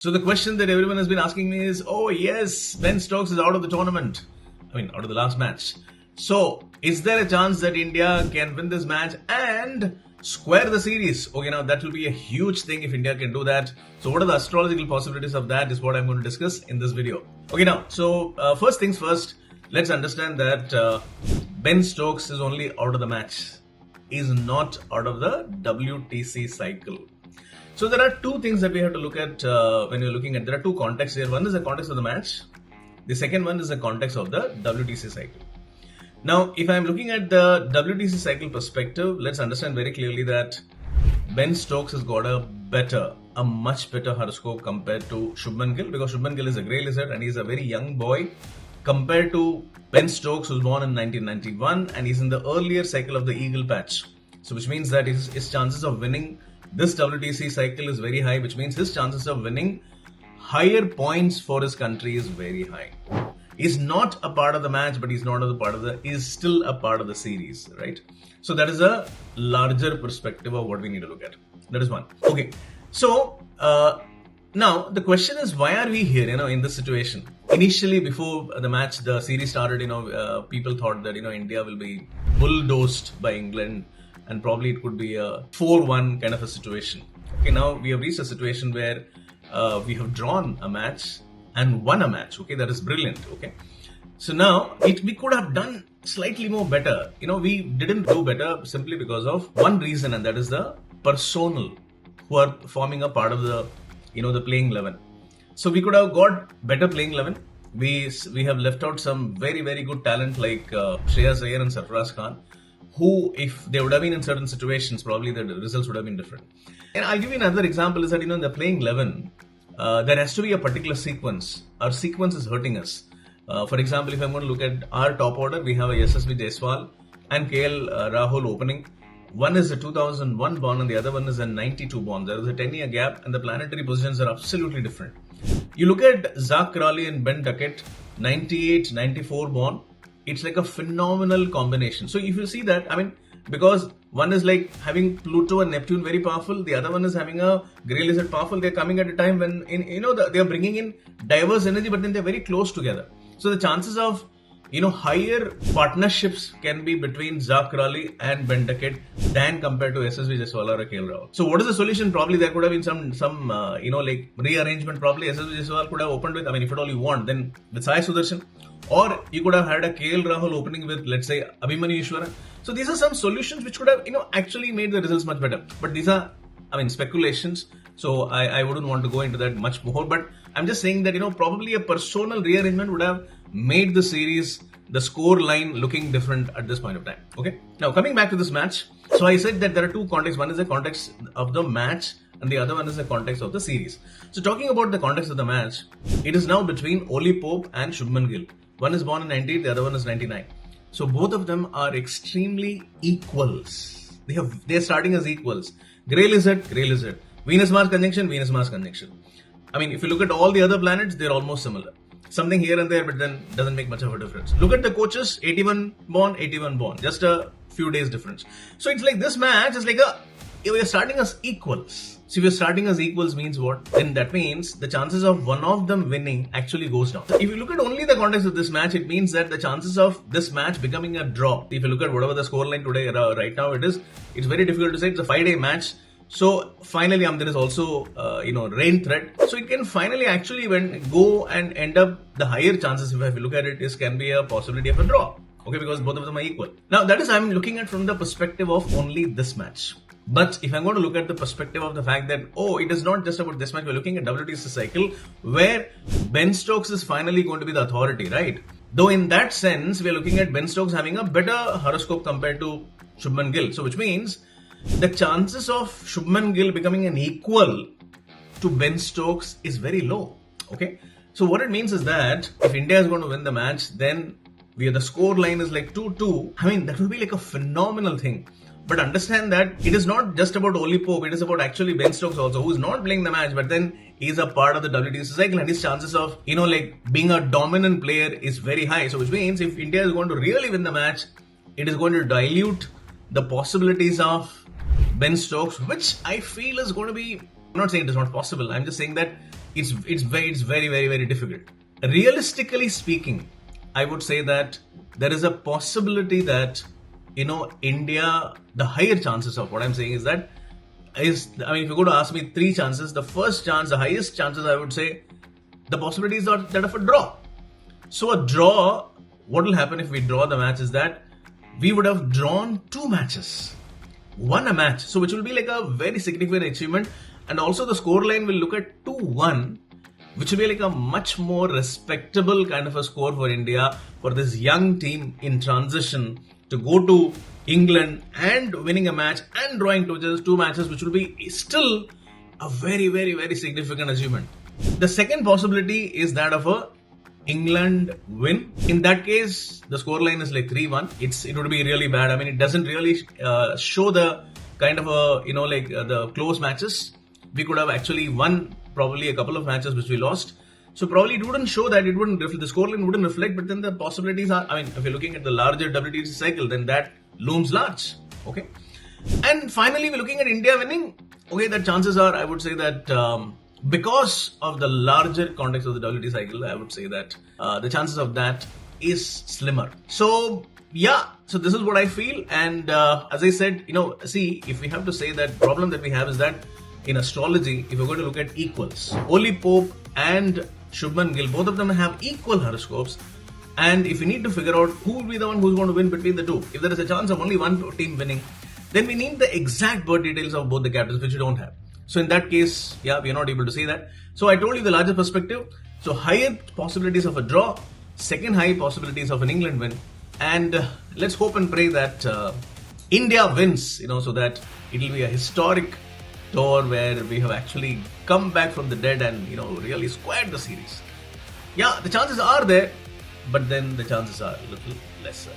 So the question that everyone has been asking me is, oh yes, Ben Stokes is out of the tournament. Out of the last match. So, is there a chance that India can win this match and square the series? Okay, now that will be a huge thing if India can do that. So, what are the astrological possibilities of that is what I'm going to discuss in this video. Okay, now, so first things first, let's understand that Ben Stokes is only out of the match. Is not out of the WTC cycle. So there are two things that we have to look at when you're looking at, there are two contexts here. One is the context of the match. The second one is the context of the WTC cycle. Now, if I'm looking at the WTC cycle perspective, let's understand very clearly that Ben Stokes has got a much better horoscope compared to Shubman Gill, because Shubman Gill is a grey lizard and he's a very young boy compared to Ben Stokes, who was born in 1991 and he's in the earlier cycle of the Eagle patch. So which means that his chances of winning this WTC cycle is very high, which means his chances of winning higher points for his country is very high. He's not a part of the match, but he's still a part of the series, right? So that is a larger perspective of what we need to look at. That is one. Okay. So now the question is, why are we here, in this situation? Initially, before the match, the series started, people thought that, India will be bulldozed by England and probably it could be a 4-1 kind of a situation. Okay, now we have reached a situation where we have drawn a match and won a match. Okay, that is brilliant. Okay, so now we could have done slightly more better. We didn't do better simply because of one reason, and that is the personnel who are forming a part of the the playing 11. So we could have got better playing 11. We have left out some very, very good talent like Shreyas Iyer and Sarfaraz Khan, who, if they would have been in certain situations, probably the results would have been different. And I'll give you another example is that, in the playing 11, there has to be a particular sequence. Our sequence is hurting us. For example, if I'm going to look at our top order, we have a SSV Jaiswal and KL Rahul opening. One is a 2001 born and the other one is a 92 born. There is a 10-year gap and the planetary positions are absolutely different. You look at Zach Crawley and Ben Duckett, 98, 94 born. It's like a phenomenal combination. So if you see that, because one is like having Pluto and Neptune very powerful, the other one is having a grey lizard powerful. They're coming at a time when they're bringing in diverse energy, but then they're very close together. So the chances of higher partnerships can be between Zach Crawley and Ben Duckett than compared to SSV Jaiswal or KL Rahul. So what is the solution? Probably there could have been some rearrangement. Probably SSV Jaiswal could have opened with, if at all you want, then with Sai Sudarshan. Or you could have had a KL Rahul opening with, let's say, Abhimanyu Ishwaran. So these are some solutions which could have, actually made the results much better. But these are, speculations. So I wouldn't want to go into that much more. But I'm just saying that, probably a personal rearrangement would have made the series, the score line looking different at this point of time. Okay. Now coming back to this match. So I said that there are two contexts. One is the context of the match and the other one is the context of the series. So talking about the context of the match, it is now between Oli Pope and Shubman Gill. One is born in 98, the other one is 99. So both of them are extremely equals. They're starting as equals. Grey lizard, Venus-Mars conjunction. If you look at all the other planets, they're almost similar. Something here and there, but then doesn't make much of a difference. Look at the coaches, 81 born. Just a few days difference. So it's like this match is like we're starting as equals. So if you're starting as equals means what? Then that means the chances of one of them winning actually goes down. So if you look at only the context of this match, it means that the chances of this match becoming a draw. If you look at whatever the scoreline today, right now it's very difficult to say. It's a 5-day match. So finally, there is also, rain threat. So it can finally actually go and end up the higher chances, if you look at it, can be a possibility of a draw. Okay, because both of them are equal. Now that is, I'm looking at from the perspective of only this match. But if I'm going to look at the perspective of the fact that, it is not just about this match, we're looking at WTC cycle where Ben Stokes is finally going to be the authority, right? Though in that sense, we're looking at Ben Stokes having a better horoscope compared to Shubman Gill. So which means the chances of Shubman Gill becoming an equal to Ben Stokes is very low. Okay. So what it means is that if India is going to win the match, then the score line is like 2-2. That would be like a phenomenal thing. But understand that it is not just about Oli Pope, it is about actually Ben Stokes also, who is not playing the match, but then he is a part of the WTC cycle and his chances of, being a dominant player is very high. So which means if India is going to really win the match, it is going to dilute the possibilities of Ben Stokes, which I feel is going to be I'm not saying it is not possible. I'm just saying that it's very, very, very difficult. Realistically speaking, I would say that there is a possibility that, India, the higher chances of what I'm saying is that if you're going to ask me three chances, the first chance, the highest chances, I would say the possibilities are that of a draw. So a draw, what will happen if we draw the match is that we would have drawn two matches, won a match, so which will be like a very significant achievement, and also the score line will look at 2-1, which will be like a much more respectable kind of a score for India, for this young team in transition to go to England and winning a match and drawing two matches, which will be still a very, very, very significant achievement. The second possibility is that of a England win. In that case, the scoreline is like 3-1. It would be really bad. It doesn't really show the kind of the close matches. We could have actually won probably a couple of matches which we lost. So probably it wouldn't show that, the scoreline wouldn't reflect, but then the possibilities are, if you're looking at the larger WTC cycle, then that looms large. Okay. And finally, we're looking at India winning. Okay, the chances are, I would say that because of the larger context of the WT cycle, I would say that the chances of that is slimmer. So yeah, so this is what I feel. And as I said, if we have to say that problem that we have is that in astrology, if you're going to look at equals, Oli Pope and Shubman Gill, both of them have equal horoscopes. And if we need to figure out who will be the one who's going to win between the two, if there is a chance of only one team winning, then we need the exact birth details of both the captains, which we don't have. So in that case, we are not able to say that. So I told you the larger perspective. So higher possibilities of a draw, second high possibilities of an England win. And let's hope and pray that India wins, so that it will be a historic tour where we have actually come back from the dead and, really squared the series. Yeah, the chances are there, but then the chances are a little lesser.